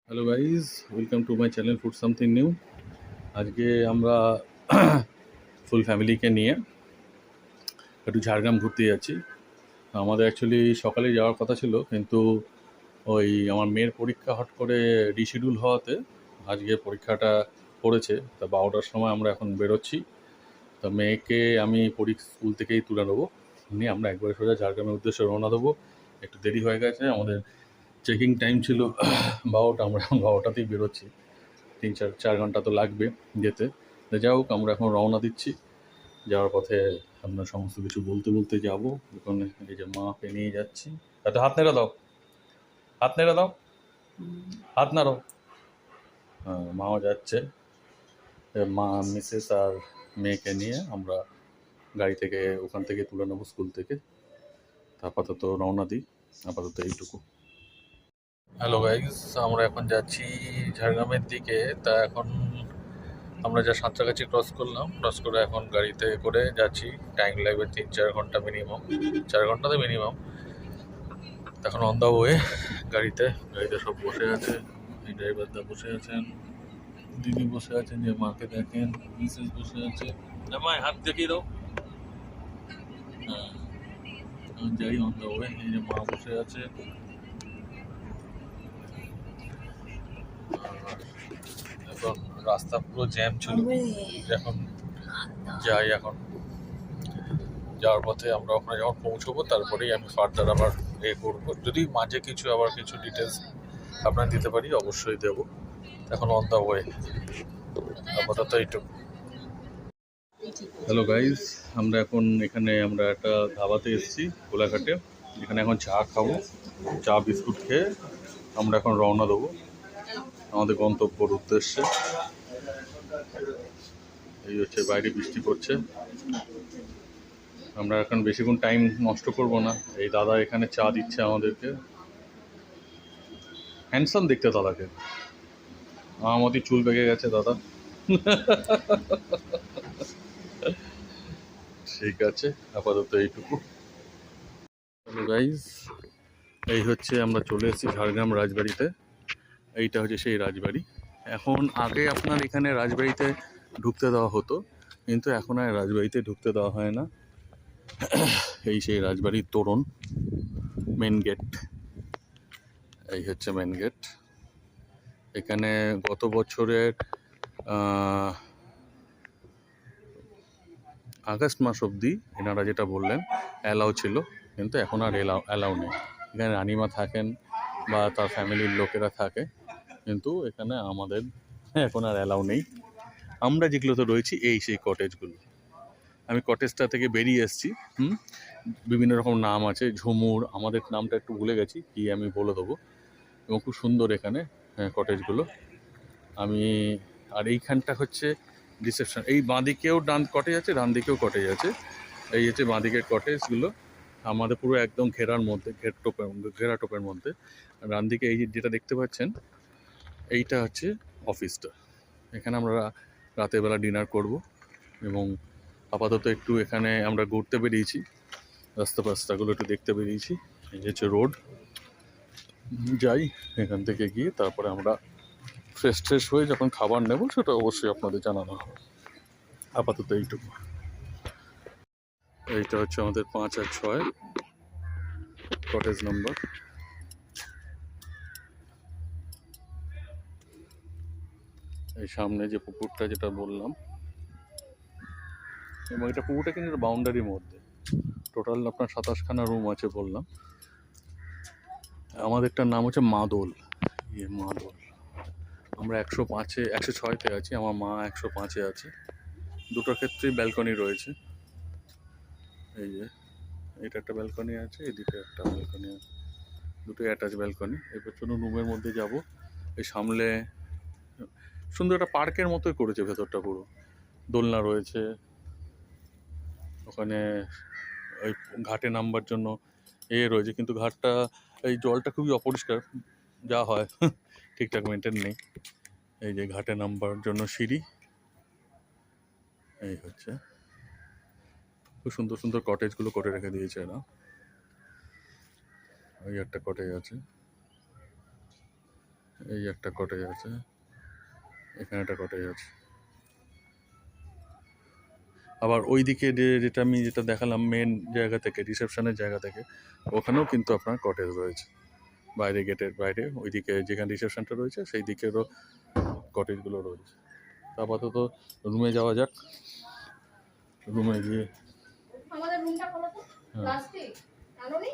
Hello guys, welcome to my channel food something new. আজকে আমরা ফুল ফ্যামিলিকে নিয়ে একটু ঝাড়গ্রাম ঘুরতে যাচ্ছি। আমাদের অ্যাকচুয়ালি সকালে যাওয়ার কথা ছিল, কিন্তু ওই আমার মেয়ের পরীক্ষা হট করে রিশিডিউল হওয়াতে আজকে পরীক্ষাটা পড়েছে। তা 12টার সময় আমরা এখন বেরোচ্ছি। তা মেয়েকে আমি স্কুল থেকেই তুলে নেবো, নিয়ে আমরা একবারে সোজা ঝাড়গ্রামের উদ্দেশ্যে রওনা দেবো। একটু দেরি হয়ে গেছে, আমাদের চেকিং টাইম ছিল 12টা, আমরা এখন 12টাতেই বেরোচ্ছি। 3-4 ঘন্টা তো লাগবে যেতে। যাই হোক, আমরা এখন রওনা দিচ্ছি। যাওয়ার পথে আপনার সমস্ত কিছু বলতে বলতে যাব। ওখানে এই যে মাকে নিয়ে যাচ্ছি। এত হাত নেড়ে দাও, হাত নেড়ে দাও, হাত নাড়ো। হ্যাঁ, মাও যাচ্ছে। মা, মিসেস আর মেয়েকে নিয়ে আমরা গাড়ি থেকে ওখান থেকে তুলে নেবো, স্কুল থেকে। আপাতত রওনা দিই, আপাতত এইটুকু। হ্যালো গাইজ, আমরা এখন যাচ্ছি ঝাড়গ্রামের দিকে। তা এখন আমরা যা সাঁতরাগাছি ক্রস করলাম, ক্রস করে এখন গাড়িতে করে যাচ্ছি। টাইম লাগবে 3-4 ঘন্টা মিনিমাম, 4 ঘন্টাতে মিনিমাম। এখন অন দ্য ওয়ে। গাড়িতে সব বসে আছে। এই ড্রাইভারদা বসে আছেন, দিদি বসে আছেন, যে মাকে দেখেন, মিসেস বসে আছে। মায় হাত দেখিয়ে দাও। হ্যাঁ, যাই অন দ্য ওয়ে। এই যে মা বসে আছে। এখন রাস্তা পুরো জ্যাম ছিল। এখন যাই, এখন যাওয়ার পথে আমরা ওখানে যখন পৌঁছবো তারপরেই আমি ফার্দার আবার করবো। যদি মাঝে আবার কিছু ডিটেলস আপনার দিতে পারি, অবশ্যই দেবো। এখন অন দ্য ওয়ে, আপাতত এইটুকু। হ্যালো গাইজ, আমরা এখন আমরা একটা ধাবাতে এসেছি কোলাঘাটে। এখানে এখন চা খাবো। চা বিস্কুট খেয়ে আমরা এখন রওনা দেবো আমাদের গন্তব্যর উদ্দেশ্যে। এই হচ্ছে, বাইরে বৃষ্টি পড়ছে। আমরা এখন বেশিক্ষণ টাইম নষ্ট করব না। এই দাদা এখানে চা দিচ্ছে আমাদেরকে। হ্যান্ডসাম দেখতে দাদাকে। আমার মতই চুল পেকে গেছে দাদা। ঠিক আছে, আপাতত এইটুকু। হ্যালো গাইজ, এই হচ্ছে আমরা চলে এসেছি ঝাড়গ্রাম রাজবাড়িতে। এইটা হচ্ছে সেই রাজবাড়ি। এখন আগে আপনার এখানে রাজবাড়িতে ঢুকতে দেওয়া হতো, কিন্তু এখন আর রাজবাড়িতে ঢুকতে দেওয়া হয় না। এই সেই রাজবাড়ির তোরণ, মেন গেট। এই হচ্ছে মেন গেট। এখানে গত বছরের আগস্ট মাস অবধি এনারা যেটা বললেন অ্যালাউ ছিল, কিন্তু এখন আর অ্যালাউ নেই। এখানে রানিমা থাকেন বা তার ফ্যামিলির লোকেরা থাকে, কিন্তু এখানে আমাদের এখন আর অ্যালাউ নেই। আমরা যেগুলোতে রয়েছি এই সেই কটেজগুলো। আমি কটেজটা থেকে বেরিয়ে এসেছি। বিভিন্ন রকম নাম আছে, ঝুমুর, আমাদের নামটা একটু ভুলে গেছি, কি আমি বলে দেবো। এবং খুব সুন্দর এখানে কটেজগুলো। আর এইখানটা হচ্ছে রিসেপশন। এই বাঁদিকেও কটেজ আছে, ডান দিকেও কটেজ আছে। এই হচ্ছে বাঁদিকের কটেজগুলো, আমাদের পুরো একদম ঘেরার মধ্যে, ঘেরা টোপের মধ্যে। ডান দিকে এই যেটা দেখতে পাচ্ছেন, এইটা হচ্ছে অফিসটা। এখানে আমরা রাতের বেলা ডিনার করব। এবং আপাতত একটু এখানে আমরা ঘুরতে বেরিয়েছি, রাস্তাগুলো একটু দেখতে বেরিয়েছি। এই হচ্ছে রোড। যাই, এখান থেকে গিয়ে তারপরে আমরা ফ্রেশ হয়ে যখন খাবার নেব সেটা অবশ্যই আপনাদের জানানো হবে। আপাতত এইটুকু। এইটা হচ্ছে আমাদের 5 আর 6 কটেজ নাম্বার। এই সামনে যে পুকুরটা যেটা বললাম, এবং এটা পুকুরটা কিন্তু বাউন্ডারির মধ্যে। টোটাল আপনার 27খানা রুম আছে বললাম। আমাদেরটার নাম হচ্ছে মাদোল। মাদোল। আমরা 106-তে আছি, আমার মা 105-এ আছে। দুটোর ক্ষেত্রেই ব্যালকনি রয়েছে। এই যে এটা একটা ব্যালকনি আছে, এদিকে একটা ব্যালকনি আছে, দুটোই অ্যাটাচ ব্যালকনি। এবার চলুন রুমের মধ্যে যাব। এই সামনে সুন্দর একটা পার্কের মতোই করেছে ভেতরটা, পুরো দোলনা রয়েছে। ওখানে ওই ঘাটে নামবার জন্য রয়েছে, কিন্তু ঘাটটা, এই জলটা খুবই অপরিষ্কার, যা হয় ঠিকঠাক মেনটেন নেই। এই যে ঘাটে নামবার জন্য সিঁড়ি। এই হচ্ছে, খুব সুন্দর সুন্দর কটেজগুলো করে রেখে দিয়েছে এরা। ওই একটা কটেজ আছে। এই একটা কটেজ আছে, এখানে একটা কটেজ আছে। আবার ওইদিকে যেটা আমি দেখালাম মেন জায়গা থেকে, রিসেপশনের জায়গা থেকে, ওখানেও কিন্তু আপনার কটেজ রয়েছে, বাইরে গেটের বাইরে ওইদিকে যেখানে রিসেপশনটা রয়েছে সেই দিকেরও কটেজগুলো রয়েছে। আপাতত রুমে যাওয়া যাক, রুমে গিয়ে আমাদের রুমটা খোলো তো। প্লাস্টিক আনো নি?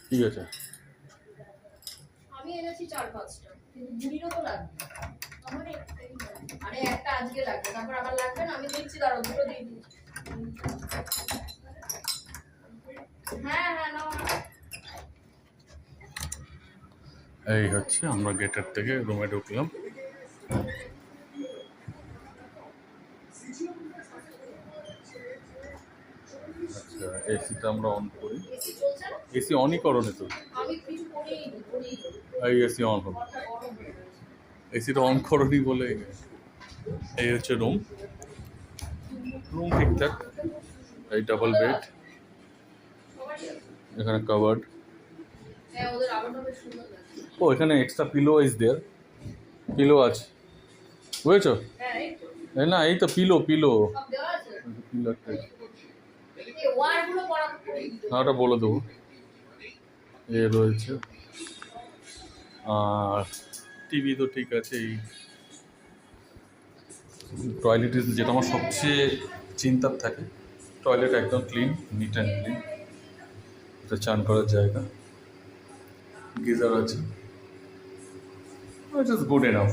ঠিক আছে। আমি এনেছি 4-5টা, কিন্তু বুড়িরও তো লাগবে। আমার একটাই লাগবে। আরে একটা আজকে লাগবে, তারপর আবার লাগবে না। আমি দিচ্ছি, দাঁড়াও, দুটো দিয়ে দিচ্ছি। হ্যাঁ হ্যাঁ, নাও। এই হচ্ছে আমরা গেটের থেকে রুমে ঢুকলাম। আচ্ছা, এসিটা আমরা অন করি। এসি চলছে না? এসি অনই করো নি তো? আমি কিছু করিনি। এই এসি অন হলো, এসিটা অন করনি বলে। এই হচ্ছে রুম, রুম ঠিকঠাক। এই ডাবল বেড, এখানে কাভার্ড। হ্যাঁ, ওদের আলোটা বেশ সুন্দর লাগছে। ও এখানে extra pillow is there, pillow আছে, বুঝেছো? হ্যাঁ, এই তো। না এই তো পিলো, পিলো সব দেওয়া আছে। পিলো একটা এই ওয়্যারগুলো পড়া করে দিতে। ওটা বলে দেবো। এ রয়েছে, আর টিভি তো ঠিক আছে। এই টয়লেট যেটা আমার সবচেয়ে চিন্তার থাকে, টয়লেট একদম ক্লিন, নিট অ্যান্ড ক্লিন। এটা চান করার জায়গা, গিজার আছে, ইট ইজ গুড এনাফ।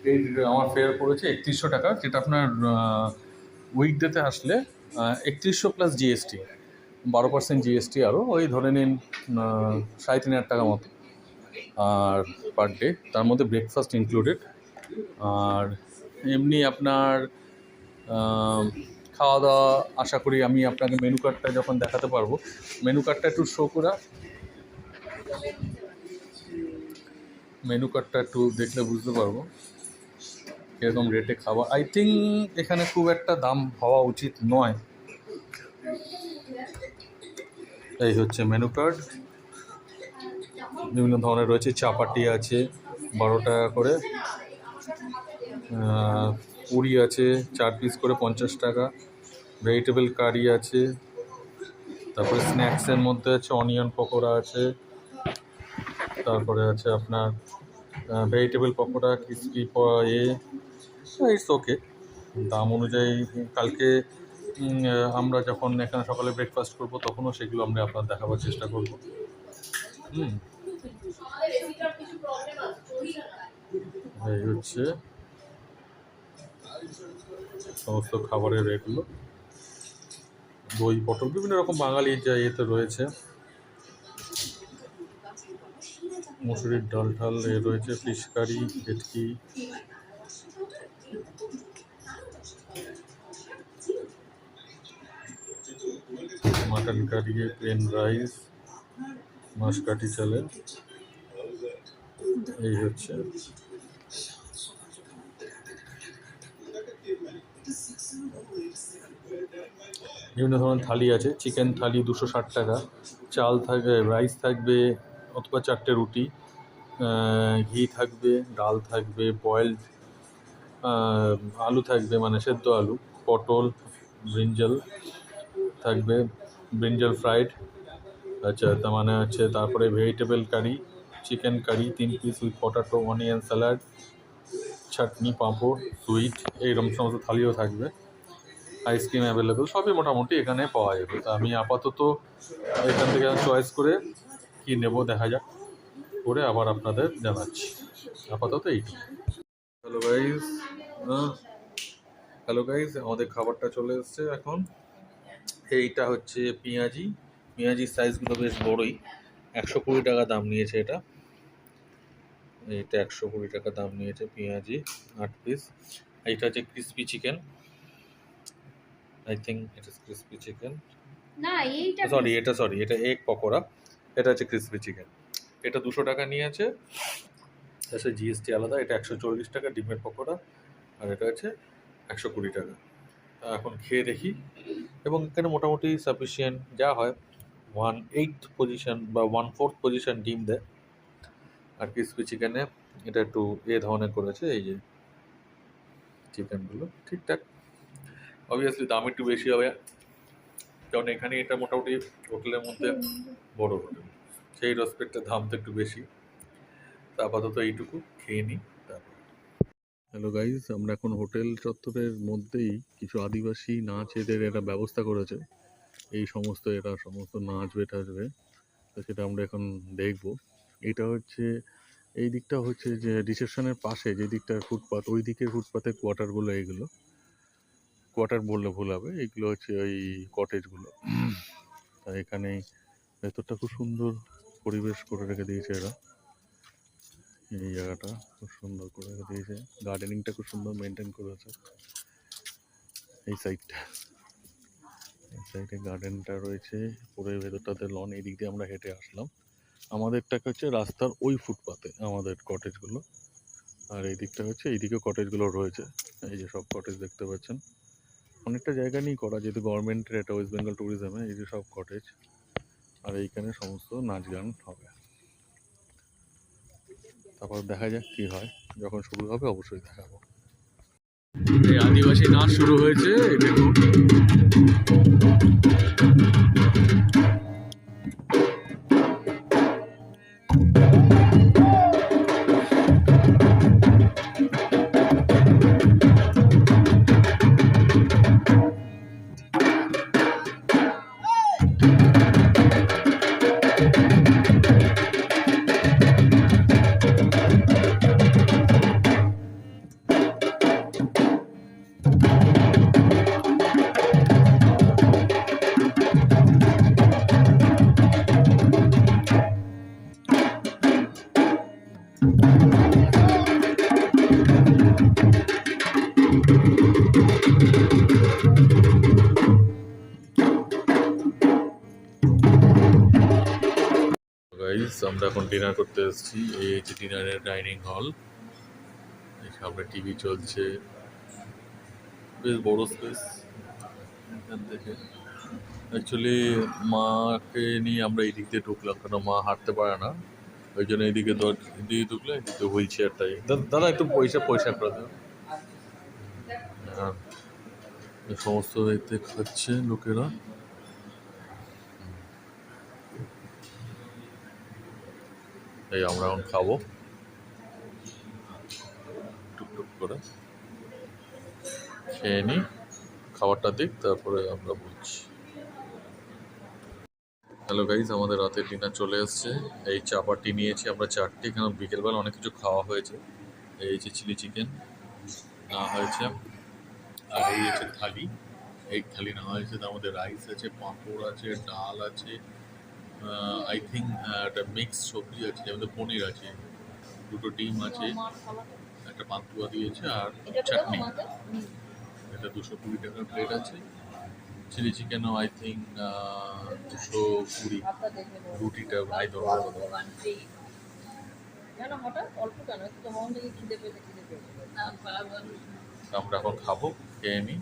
এই আমার ফেয়ার পড়েছে 3100 টাকা, যেটা আপনার উইকডেতে আসলে 3100 প্লাস জিএসটি, 12% জিএসটি, আরও ওই ধরে নিন 3500 টাকা মতো আর পার ডে, তার মধ্যে ব্রেকফাস্ট ইনক্লুডেড। আর এমনি আপনার খাওয়া দাওয়া আশা করি আমি আপনাকে মেনু কার্ডটা যখন দেখাতে পারবো, মেনু কার্ডটা একটু শো করা, মেনু কার্ডটা একটু দেখলে বুঝতে পারবো কীরকম রেটে খাবার। আই থিঙ্ক এখানে খুব একটা দাম হওয়া উচিত নয়। এই হচ্ছে মেনু কার্ড, বিভিন্ন ধরনের রয়েছে, চাপাটি আছে 12 টাকা করে, পুরি আছে 4 পিস করে 50 টাকা, ভেজিটেবল কারি আছে, তারপরে স্ন্যাক্সের মধ্যে আছে অনিয়ন পকোড়া আছে, তারপরে আছে আপনার vegetable pakora, crispy it's okay. দাম অনুযায়ী কালকে আমরা যখন এখানে সকালে ব্রেকফাস্ট করবো তখনও সেগুলো আমরা আপনার দেখাবার চেষ্টা করবো। এই হচ্ছে সমস্ত খাবারের রেটগুলো, দই পটল বিভিন্ন রকম বাঙালির যা ইয়েতে রয়েছে, মুসুরির ডাল ঠাল এ রয়েছে, ফিশ কারি, ভেটকি, মাটন কারি, প্লেন রাইস, মাসকাঠি চালে। এই হচ্ছে বিভিন্ন ধরনের থালি আছে, চিকেন থালি 260 টাকা, চাল থাকবে, রাইস থাকবে অথবা 4টে রুটি, ঘি থাকবে, ডাল থাকবে, বয়েলড আলু থাকবে মানে সেদ্ধ আলু, পটল, ব্রিঞ্জাল থাকবে, ব্রিঞ্জাল ফ্রাইড, আচ্ছা তার মানে হচ্ছে, তারপরে vegetable curry, chicken curry 3 piece with potato, onion salad, chutney, papad, sweet, এইরকম সমস্ত থালিও থাকবে, আইসক্রিম অ্যাভেলেবেল, সবই মোটামুটি এখানে পাওয়া যাবে। তো আমি আপাতত এখান থেকে চয়েস করে কি নেব দেখা যাক, করে আবার আপনাদের জানাচ্ছি। আপাতত এইটুকু। হ্যালো গাইজ, হ্যালো গাইজ, আমাদের খাবারটা চলে এসছে এখন। এইটা হচ্ছে পেঁয়াজি, পেঁয়াজির সাইজগুলো বেশ বড়ই, 120 টাকা দাম নিয়েছে এটা, এইটা 120 টাকা দাম নিয়েছে পেঁয়াজি 8 পিস। এইটা হচ্ছে crispy chicken, I think it is crispy chicken, না এইটা সরি এটা এগ পকোড়া, এটা হচ্ছে ক্রিসপি চিকেন, এটা 200 টাকা নিয়েছে, তার জিএসটি আলাদা, এটা 140 টাকা ডিমের পকোড়া, আর এটা হচ্ছে 120 টাকা। এখন খেয়ে দেখি, এবং এখানে মোটামুটি সাফিসিয়েন্ট যা হয় 1/8 পজিশন বা 1/4 পজিশন ডিম দেয়, আর ক্রিসপি চিকেনে এটা একটু ধরনের করেছে, এই যে চিকেনগুলো ঠিকঠাক। অবভিয়াসলি দাম একটু বেশি হবে, কারণ এখানে এটা মোটামুটি হোটেলের মধ্যে বড় হোটেল, সেই রেসপেক্টে দাম তো একটু বেশি। তা আপাতত এইটুকু খেয়ে নিই তারপর। হ্যালো গাইজ, আমরা এখন হোটেল চত্বরের মধ্যেই কিছু আদিবাসী নাচ এদের এরা ব্যবস্থা করেছে, এই সমস্ত এরা সমস্ত নাচবে টাচবে, তো সেটা আমরা এখন দেখব। এটা হচ্ছে এই দিকটা হচ্ছে যে রিসেপশনের পাশে যে দিকটার ফুটপাথ, ওই দিকের ফুটপাথে কোয়ার্টারগুলো, এইগুলো কোয়ার্টার বললে ভুল হবে, এইগুলো হচ্ছে ওই কটেজগুলো। তা এখানে ভেতরটা খুব সুন্দর পরিবেশ করে রেখে দিয়েছে এরা, এই জায়গাটা খুব সুন্দর করে রেখে দিয়েছে, গার্ডেনিংটা খুব সুন্দর মেনটেন করেছে। এই সাইডটা, এই সাইডে গার্ডেনটা রয়েছে, পুরো ভেতরটাতে লন, এই দিক দিয়ে আমরা হেঁটে আসলাম। আমাদেরটাকে হচ্ছে রাস্তার ওই ফুটপাতে আমাদের কটেজগুলো, আর এই দিকটা হচ্ছে এইদিকে কটেজগুলো রয়েছে, এই যে সব কটেজ দেখতে পাচ্ছেন। অনেকটা জায়গা নিয়ে করা, যেহেতু গভর্নমেন্টের এটা ওয়েস্ট বেঙ্গল ট্যুরিজমে, এই যে সব কটেজ, আর এইখানে সমস্ত নাচ গান হবে। তারপর দেখা যাক কি হয়, যখন শুরু হবে অবশ্যই দেখাবো। এই আদিবাসী নাচ শুরু হয়েছে, এই দেখুন। গাইস, আমরা এখন ডিনার করতে এসেছি, এই হচ্ছে ডিনারের ডাইনিং হল, এই সামনে টিভি চলছে, বেশ বড় স্পেস। এখান থেকে অ্যাকচুয়ালি মাকে নিয়ে আমরা এই দিক দিয়ে ঢুকলাম, কেন মা হাঁটতে পারে না, ওই জন্য এইদিকে এদিকে ঢুকলে এদিকে হুইল চেয়ারটাই। দাদা একটু পয়সা করে দেবেন। হ্যাঁ, এই সমস্ত এতে খাচ্ছে লোকেরা। এই আমরা এখন খাবো টুকটুক করে, খেয়ে নিই, খাবারটা দিক, তারপরে আমরা বলছি। হ্যালো গাইজ, আমাদের রাতের ডিনার চলে এসছে। এই চাপাটি নিয়েছি আমরা 4টে, কারণ বিকেলবেলা অনেক কিছু খাওয়া হয়েছে। এই যে চিলি চিকেন নেওয়া হয়েছে, আর এই হচ্ছে থালি, এই থালি নেওয়া হয়েছে, তার মধ্যে রাইস আছে, পাঁপড় আছে, ডাল আছে, আই থিঙ্ক একটা মিক্স সবজি আছে, যেমন পনির আছে, 2টো ডিম আছে, একটা পান্তুয়া দিয়েছে, আর চাটনি। এটা 220 টাকার প্লেট আছে। চিলি চিকেনও আই থিঙ্ক 220, রুটিটা ভাই ধরো। আমরা এখন খাবো, খেয়ে নিই।